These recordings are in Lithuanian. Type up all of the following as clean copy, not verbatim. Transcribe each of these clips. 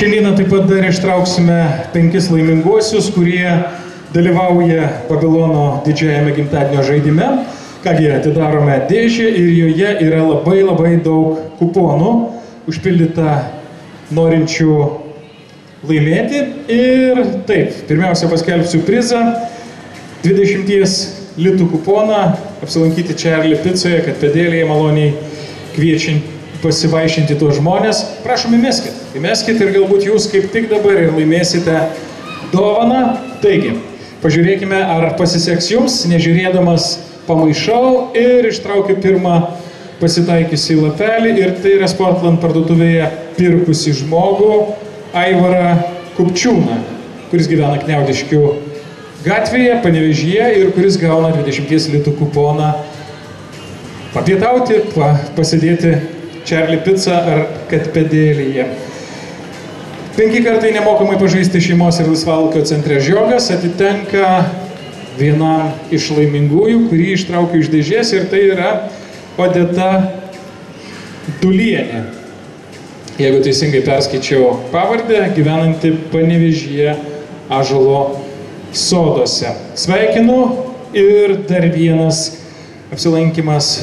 Šiandieną taip pat dar ištrauksime 5 laiminguosius, kurie dalyvauja Babilono didžiajame gimtadienio žaidime. Kągi, atidarome dėžę ir joje yra labai daug kuponų, užpildyta norinčių laimėti. Ir taip, pirmiausia paskelbsiu prizą, 20 litų kuponą, apsilankyti Charlie Pizzoje, kad pedėlėje maloniai kviečiant pasivaišinti tuos žmonės. Prašom, įmeskit ir galbūt jūs kaip tik dabar ir laimėsite dovaną. Taigi, pažiūrėkime, ar pasiseks jums, nežiūrėdamas pamaišau ir ištraukiu pirmą pasitaikiusį lapelį ir tai yra Sportland parduotuvėje pirkusi žmogų Aivarą Kupčiūną, kuris gyvena Kniaudiškių gatvėje, Panevėžyje ir kuris gauna 20 litų kuponą papietauti, pasidėti Charlie Pizza ar Katpedėlėje. 5 kartai nemokamai pažaisti šeimos ir laisvalaikio centre žiogas atitenka vienam iš laimingųjų, kurį ištraukiu iš dėžės, ir tai yra Odeta Dulienė. Jeigu teisingai perskaičiau pavardę, gyvenanti Panevėžyje Ąžuolo soduose. Sveikinu ir dar vienas apsilankimas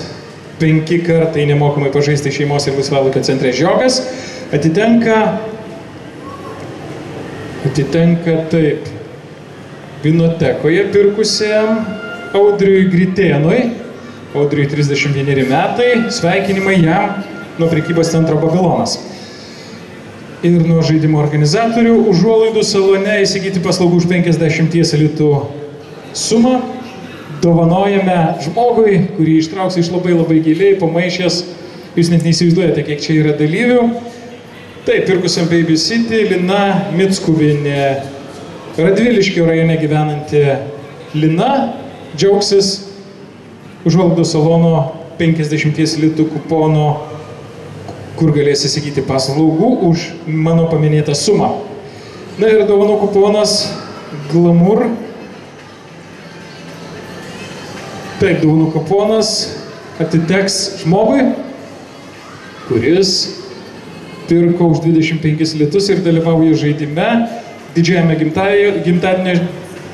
5 kartai nemokamai pažaisti šeimos ir laisvalaikio centre žiogas atitenka taip Vinotekoje pirkusiam Audriui Gritėnui. Audriui 31 metai, sveikinimai jam nuo prekybos centro Babilonas. Ir nuo žaidimo organizatorių užuolaidų salone įsigyti paslaugų už 50 litų sumą dovanojame žmogui, kurį ištrauks iš labai giliai, pamaišęs, jūs net neįsivaizduojate, kiek čia yra dalyvių. Taip, pirkusiam Baby City Lina Mickuvienė, Radviliškio rajone gyvenanti Lina, džiaugsis užuolaidų salono 50 litų kupono, kur galės įsigyti paslaugų už mano paminėtą sumą. Na ir dovanų kuponas Glamour. Taip, dovanų kuponas atiteks žmogui, kuris pirko už 25 litus ir dalyvauja žaidime, didžiajame gimtadienio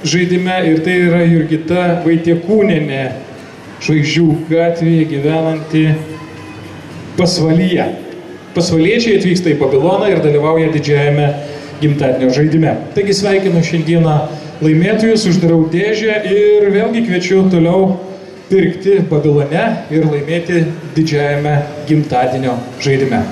žaidime, ir tai yra Jurgita Vaitiekūnienė, Žvaigždžių gatvėje gyvenanti Pasvalyje. Pasvaliečiai atvyksta į Babiloną ir dalyvauja didžiajame gimtadienio žaidime. Taigi sveikinu šiandieną laimėtojus, uždarau dėžę ir vėlgi kviečiu toliau pirkti Babilone ir laimėti didžiajame gimtadienio žaidime.